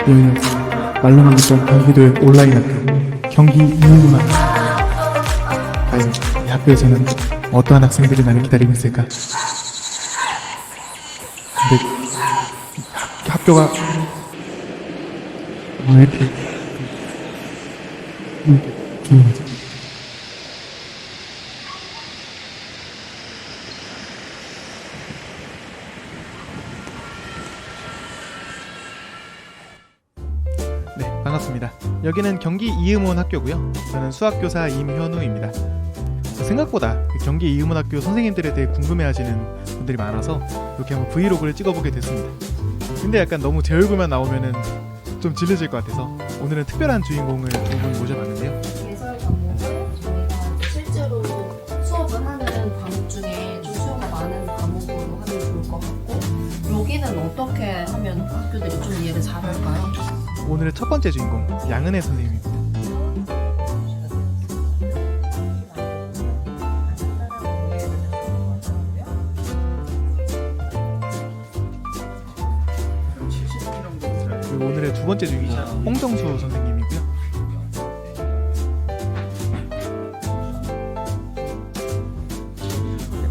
여기는 말로만 듣던 경기도의 온라인 학교 경기 이음문학교. 과연 이 학교에서는 어떠한 학생들이 나를 기다리고 있을까? 근데 학교가 왜 이렇게 조용하지? 네, 반갑습니다. 여기는 경기 이음원 학교고요. 저는 수학교사 임현우입니다. 생각보다 경기 이음원 학교 선생님들에 대해 궁금해하시는 분들이 많아서 이렇게 한번 브이로그를 찍어보게 됐습니다. 근데 약간 너무 제 얼굴만 나오면은 좀 질려질 것 같아서 오늘은 특별한 주인공을 두 분 모셔봤는데요. 예설 과목을 저희가 실제로 수업을 하는 과목 중에 좀 수요가 많은 과목으로 하면 좋을 것 같고, 여기는 어떻게 하면 학교들이 좀 이해를 잘할까요? 오늘의 첫 번째 주인공 양은혜 선생님입니다. 그리고 오늘의 두 번째 주인공 홍정수 선생님이고요.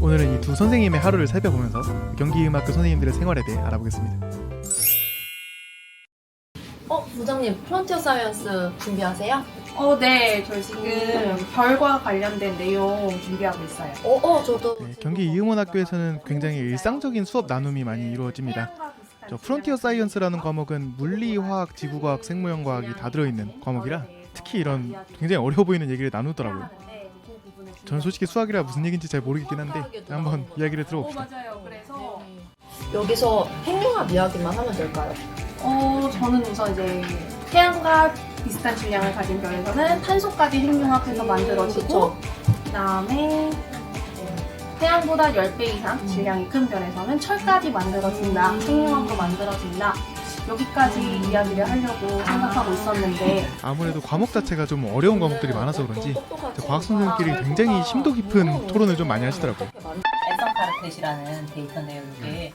오늘은 이 두 선생님의 하루를 살펴보면서 경기음악교 선생님들의 생활에 대해 알아보겠습니다. 부장님, 프론티어 사이언스 준비하세요? 네. 저 지금 별과 관련된 내용 준비하고 있어요. 저도. 네, 경기 이음원 학교에서는 굉장히 일상적인 수업 나눔이 많이 이루어집니다. 저 프론티어 사이언스라는 과목은 물리, 화학, 지구과학, 생물연과학이 다 들어있는 과목이라 특히 이런 굉장히 어려워 보이는 얘기를 나누더라고요. 저는 솔직히 수학이라 무슨 얘기인지 잘 모르겠긴 한데 한번 이야기를 들어봅시다. 맞아요. 그래서 여기서 핵융합 이야기만 하면 될까요? 저는 우선 이제 태양과 비슷한 질량을 가진 별에서는 탄소까지 핵융합해서 만들어지고, 그다음에 태양보다 10배 이상 질량이 큰 별에서는 철까지 만들어진다, 핵융합도 만들어진다. 여기까지 이야기를 하려고 생각하고 있었는데, 아무래도 과목 자체가 좀 어려운 과목들이 많아서 그런지 과학 선생님끼리 굉장히 심도 깊은 토론을 좀 많이 하시더라고요. 앤선 카르텟이라는 데이터인데요. 이게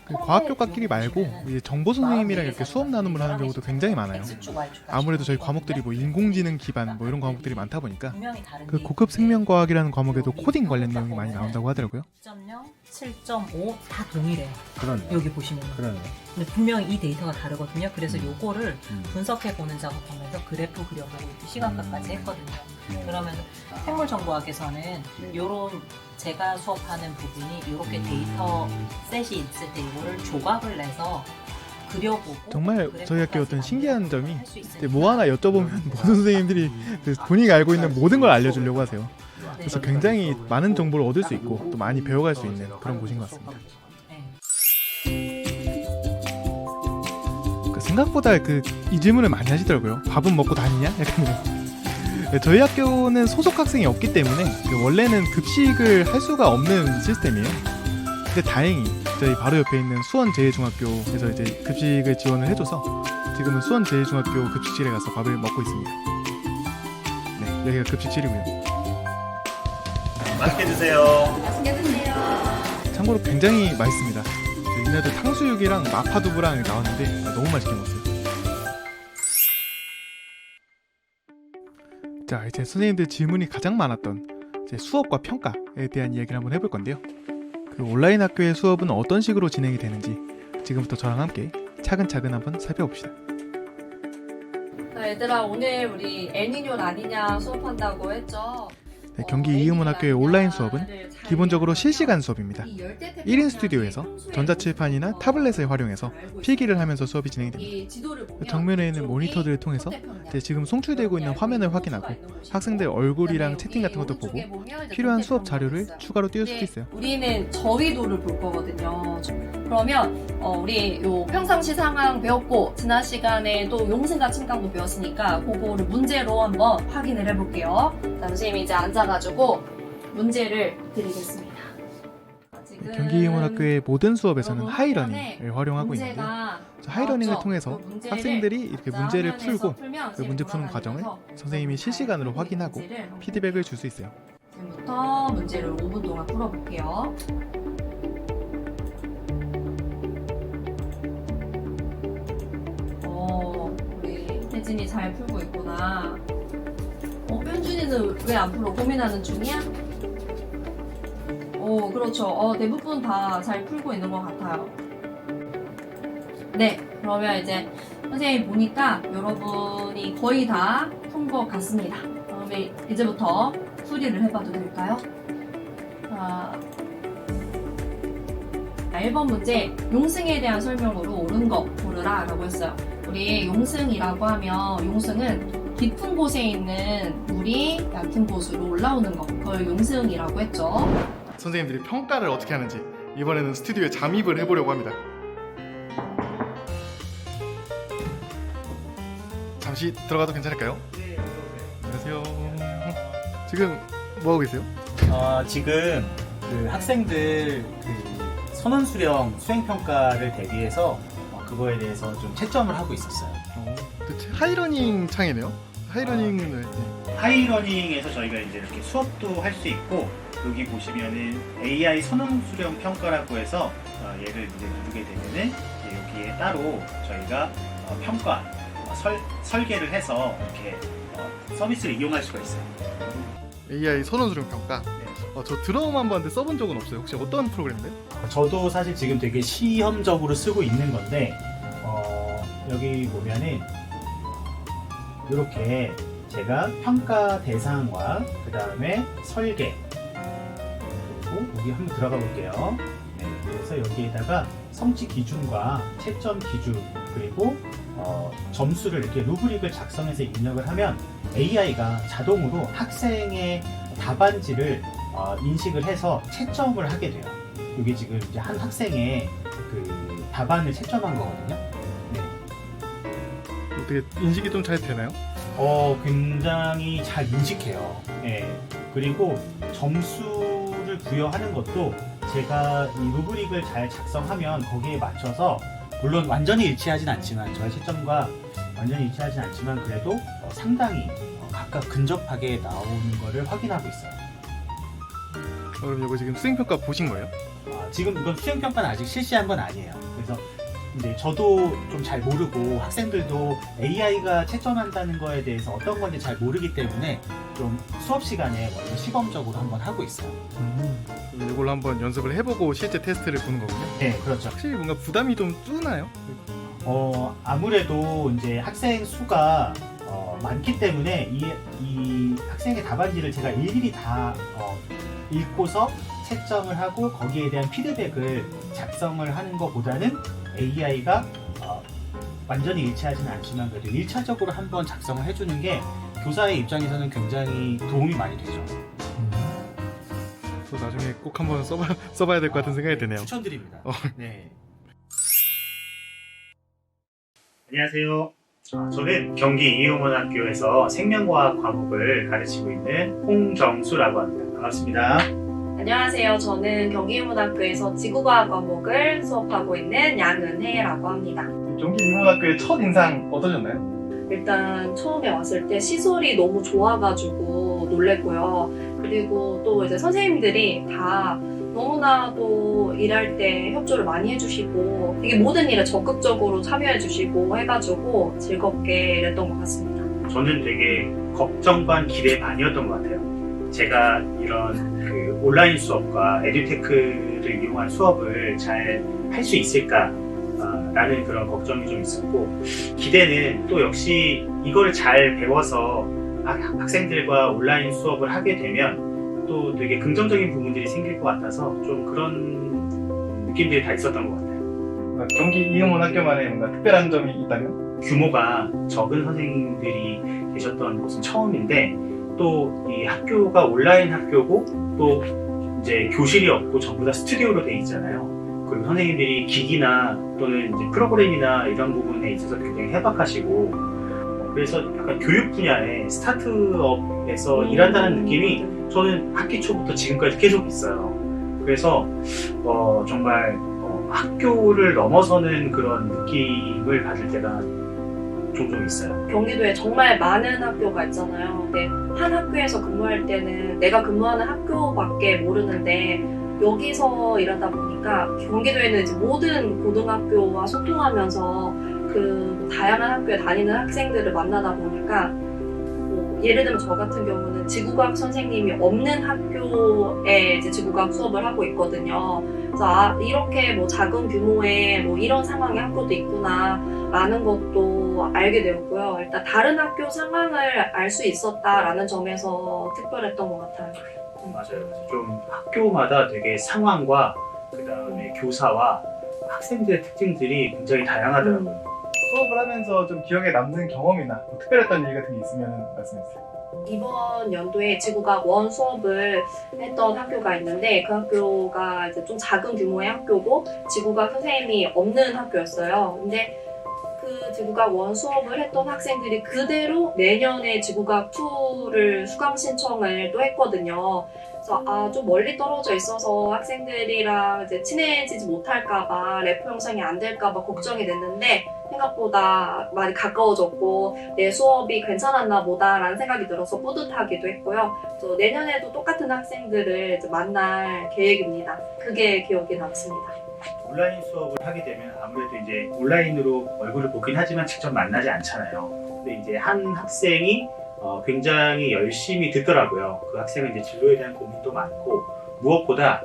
그 과학교과끼리 말고 이제 정보 선생님이랑 이렇게 수업 나눔을 하는 경우도 굉장히 많아요. X축, Y축, 아무래도 저희 과목들이 뭐 인공지능 기반 뭐 이런 과목들이 많다 보니까 분명히 다른 그 고급 생명과학이라는 과목에도 코딩 관련 내용이 많이 나온다고 하더라고요. 6.0, 7.5 다 동일해요. 그러네. 여기 보시면. 그러네. 근데 분명히 이 데이터가 다르거든요. 그래서 요거를 분석해보는 작업하면서 그래프 그려보고 이렇게 시각화까지 했거든요. 그러면 생물정보학에서는 요런 제가 수업하는 부분이 이렇게 데이터 셋이 있을 때 이거를 조각을 내서 그려보고 정말 저희 학교 어떤 신기한 점이 할수 있으니까. 이제 뭐 하나 여쭤보면 모든 선생님들이 그 본인이 알고 있는 모든 걸 알려주려고 하세요. 그래서 굉장히 많은 정보를 얻을 수 있고 또 많이 배워갈 수 있는 그런 곳인 것 같습니다. 그 생각보다 이 질문을 많이 하시더라고요. 밥은 먹고 다니냐? 약간 이런. 네, 저희 학교는 소속 학생이 없기 때문에 원래는 급식을 할 수가 없는 시스템이에요. 근데 다행히 저희 바로 옆에 있는 수원제일중학교에서 이제 급식을 지원을 해줘서 지금은 수원제일중학교 급식실에 가서 밥을 먹고 있습니다. 네, 여기가 급식실이고요. 맛있게 드세요. 참고로 굉장히 맛있습니다. 이날도 탕수육이랑 마파두부랑 나왔는데 너무 맛있게 먹었어요. 자, 이제 선생님들 질문이 가장 많았던 이제 수업과 평가에 대한 이야기를 한번 해볼 건데요. 그 온라인 학교의 수업은 어떤 식으로 진행이 되는지 지금부터 저랑 함께 차근차근 한번 살펴봅시다. 얘들아, 오늘 우리 엘니뇨 라니냐 수업한다고 했죠? 네, 경기 이음원 학교의 온라인 수업은 기본적으로 실시간 수업입니다. 1인 스튜디오에서 전자칠판이나 타블렛을 활용해서 필기를 하면서 수업이 진행이 됩니다. 정면에 있는 모니터들을 통해서 지금 송출되고 있는 화면을 확인하고 학생들 얼굴이랑 채팅 같은 것도 보고 필요한 수업 자료를 추가로 띄울 수도 있어요. 우리는 저위도를 볼 거거든요. 그러면 우리 요 평상시 상황 배웠고 지난 시간에 또 용승과 침강도 배웠으니까 그거를 문제로 한번 확인을 해볼게요. 자, 선생님이 이제 앉아가지고 문제를 드리겠습니다. 경기 이음원 학교의 모든 수업에서는 하이러닝을 활용하고 있는데요. 하이러닝을 통해서 학생들이 이렇게 문제를 풀고 그 문제 푸는 과정을 선생님이 실시간으로 확인하고 피드백을 줄 수 있어요. 지금부터 문제를 5분 동안 풀어볼게요. 예진이 잘 풀고 있구나. 현준이는 왜 안 풀어? 고민하는 중이야? 그렇죠. 대부분 다 잘 풀고 있는 것 같아요. 네, 그러면 이제 선생님이 보니까 여러분이 거의 다 푼 것 같습니다. 그러면 이제부터 수리를 해봐도 될까요? 1번 문제, 용승에 대한 설명으로 옳은 거 고르라 라고 했어요. 우리 용승이라고 하면 용승은 깊은 곳에 있는 물이 얕은 곳으로 올라오는 거, 그걸 용승이라고 했죠. 선생님들이 평가를 어떻게 하는지 이번에는 스튜디오에 잠입을 해보려고 합니다. 잠시 들어가도 괜찮을까요? 네, 안녕하세요. 지금 뭐 하고 계세요? 지금 그 학생들 그 선원 수령 수행 평가를 대비해서 그거에 대해서 좀 채점을 하고 있었어요. 하이러닝 창이네요. 하이러닝을 하이러닝에서 저희가 이제 이렇게 수업도 할 수 있고, 여기 보시면은 AI 선원 수령 평가라고 해서 얘를 이제 누르게 되면은 이제 여기에 따로 저희가 평가 설계를 해서 이렇게 서비스를 이용할 수가 있어요. AI 선원수령 평가. 저 드럼 한 번도 써본 적은 없어요. 혹시 어떤 프로그램인데요? 저도 사실 지금 되게 시험적으로 쓰고 있는 건데, 여기 보면은 이렇게 제가 평가 대상과 그 다음에 설계, 그리고 여기 한번 들어가 볼게요. 네, 그래서 여기에다가 성취 기준과 채점 기준, 그리고 점수를 이렇게 루브릭을 작성해서 입력을 하면 AI가 자동으로 학생의 답안지를 인식을 해서 채점을 하게 돼요. 이게 지금 이제 한 학생의 그 답안을 채점한 거거든요. 네. 어떻게 인식이 좀 잘 되나요? 굉장히 잘 인식해요. 네. 그리고 점수를 부여하는 것도 제가 이 루브릭을 잘 작성하면 거기에 맞춰서, 물론 완전히 일치하진 않지만, 저의 채점과 완전히 일치하진 않지만 그래도 상당히 각각 근접하게 나오는 거를 확인하고 있어요. 그럼 이거 지금 수행평가 보신 거예요? 지금 이건 수행평가는 아직 실시한 건 아니에요. 그래서 이제 저도 좀 잘 모르고 학생들도 AI가 채점한다는 거에 대해서 어떤 건지 잘 모르기 때문에 좀 수업 시간에 먼저 시범적으로 한번 하고 있어요. 이걸로 한번 연습을 해보고 실제 테스트를 보는 거군요. 네, 그렇죠. 확실히 뭔가 부담이 좀 줄나요? 아무래도 이제 학생 수가 많기 때문에 이 학생의 답안지를 제가 일일이 다 읽고서 채점을 하고 거기에 대한 피드백을 작성을 하는 것보다는 AI가 완전히 일치하지는 않지만 그래도 1차적으로 한번 작성을 해주는 게 교사의 입장에서는 굉장히 도움이 많이 되죠. 저 나중에 꼭 한번 써봐야 될 것 같은 생각이 드네요. 추천드립니다. 네. 안녕하세요. 저는 경기 이용원학교에서 생명과학 과목을 가르치고 있는 홍정수라고 합니다. 반갑습니다. 안녕하세요. 저는 경기인문학교에서 지구과학 과목을 수업하고 있는 양은혜라고 합니다. 경기인문학교의 첫 인상 어떠셨나요? 일단 처음에 왔을 때 시설이 너무 좋아가지고 놀랬고요. 그리고 또 이제 선생님들이 다 너무나도 일할 때 협조를 많이 해주시고 되게 모든 일에 적극적으로 참여해주시고 해가지고 즐겁게 일했던 것 같습니다. 저는 되게 걱정 반 기대 반이었던 것 같아요. 제가 이런 그 온라인 수업과 에듀테크를 이용한 수업을 잘 할 수 있을까 라는 그런 걱정이 좀 있었고, 기대는 또 역시 이걸 잘 배워서 학생들과 온라인 수업을 하게 되면 또 되게 긍정적인 부분들이 생길 것 같아서 좀 그런 느낌들이 다 있었던 것 같아요. 경기 이용원학교만의 뭔가 특별한 점이 있다면? 규모가 적은 선생님들이 계셨던 곳은 처음인데, 또 이 학교가 온라인 학교고 또 이제 교실이 없고 전부 다 스튜디오로 돼 있잖아요. 그리고 선생님들이 기기나 또는 이제 프로그램이나 이런 부분에 있어서 굉장히 해박하시고, 그래서 약간 교육 분야의 스타트업에서 일한다는 느낌이 저는 학기 초부터 지금까지 계속 있어요. 그래서 정말 학교를 넘어서는 그런 느낌을 받을 때가 종종 있어요. 경기도에 정말 많은 학교가 있잖아요. 근데 한 학교에서 근무할 때는 내가 근무하는 학교밖에 모르는데 여기서 일하다 보니까 경기도에는 이제 모든 고등학교와 소통하면서 그 다양한 학교에 다니는 학생들을 만나다 보니까 예를 들면 저 같은 경우는 지구과학 선생님이 없는 학교에 이제 지구과학 수업을 하고 있거든요. 그래서 이렇게 뭐 작은 규모의 뭐 이런 상황의 학교도 있구나 라는 것도 알게 되었고요. 일단 다른 학교 상황을 알 수 있었다라는 점에서 특별했던 것 같아요. 맞아요. 좀 학교마다 되게 상황과 그 다음에 교사와 학생들의 특징들이 굉장히 다양하더라고요. 수업을 하면서 좀 기억에 남는 경험이나 뭐 특별했던 일 같은 게 있으면 말씀해주세요. 이번 연도에 지구과학 원 수업을 했던 학교가 있는데 그 학교가 이제 좀 작은 규모의 학교고 지구과학 선생님이 없는 학교였어요. 근데 그 지구과학 원 수업을 했던 학생들이 그대로 내년에 지구과학 2를 수강 신청을 또 했거든요. 그래서 좀 멀리 떨어져 있어서 학생들이랑 이제 친해지지 못할까봐 래퍼 형성이 안 될까봐 걱정이 됐는데 생각보다 많이 가까워졌고 내 수업이 괜찮았나 보다라는 생각이 들어서 뿌듯하기도 했고요. 그래서 내년에도 똑같은 학생들을 이제 만날 계획입니다. 그게 기억에 남습니다. 온라인 수업을 하게 되면 아무래도 이제 온라인으로 얼굴을 보긴 하지만 직접 만나지 않잖아요. 근데 이제 한 학생이 굉장히 열심히 듣더라고요. 그 학생은 이제 진로에 대한 고민도 많고 무엇보다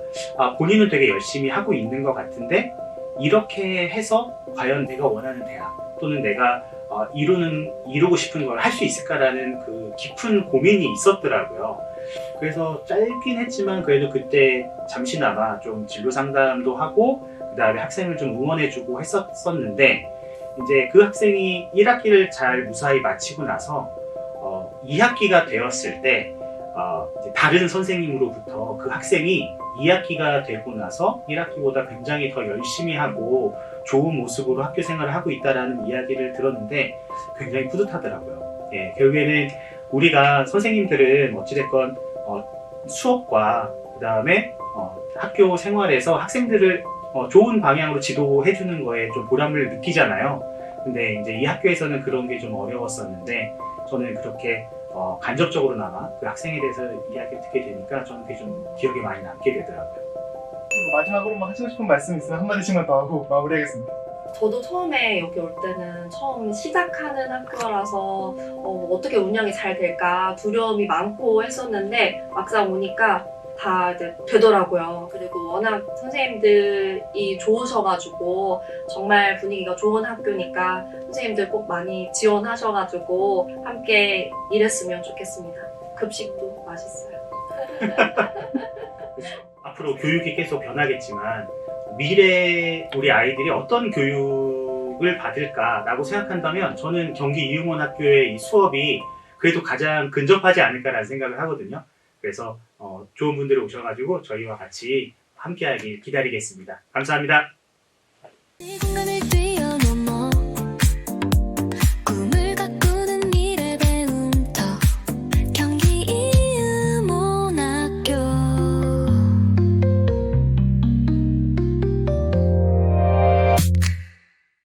본인은 되게 열심히 하고 있는 것 같은데 이렇게 해서 과연 내가 원하는 대학 또는 내가 이루고 싶은 걸 할 수 있을까라는 그 깊은 고민이 있었더라고요. 그래서 짧긴 했지만 그래도 그때 잠시나마 좀 진로 상담도 하고 그 다음에 학생을 좀 응원해주고 했었는데 이제 그 학생이 1학기를 잘 무사히 마치고 나서 2학기가 되었을 때 이제 다른 선생님으로부터 그 학생이 2학기가 되고 나서 1학기보다 굉장히 더 열심히 하고 좋은 모습으로 학교 생활을 하고 있다라는 이야기를 들었는데 굉장히 뿌듯하더라고요. 예, 결국에는 우리가 선생님들은 어찌됐건 수업과 그 다음에 학교 생활에서 학생들을 좋은 방향으로 지도해주는 거에 좀 보람을 느끼잖아요. 근데 이제 이 학교에서는 그런 게 좀 어려웠었는데 저는 그렇게 간접적으로나마 그 학생에 대해서 이야기를 듣게 되니까 저는 그게 좀 기억에 많이 남게 되더라고요. 마지막으로 뭐 하시고 싶은 말씀 있으면 한마디씩만 더 하고 마무리하겠습니다. 저도 처음에 여기 올 때는 처음 시작하는 학교라서 어떻게 운영이 잘 될까 두려움이 많고 했었는데 막상 오니까 다 이제 되더라고요. 그리고 워낙 선생님들이 좋으셔가지고 정말 분위기가 좋은 학교니까 선생님들 꼭 많이 지원하셔가지고 함께 일했으면 좋겠습니다. 급식도 맛있어요. 앞으로 교육이 계속 변하겠지만 미래 우리 아이들이 어떤 교육을 받을까라고 생각한다면 저는 경기 이용원 학교의 이 수업이 그래도 가장 근접하지 않을까라는 생각을 하거든요. 그래서 좋은 분들이 오셔가지고 저희와 같이 함께하길 기다리겠습니다. 감사합니다. 이 공간을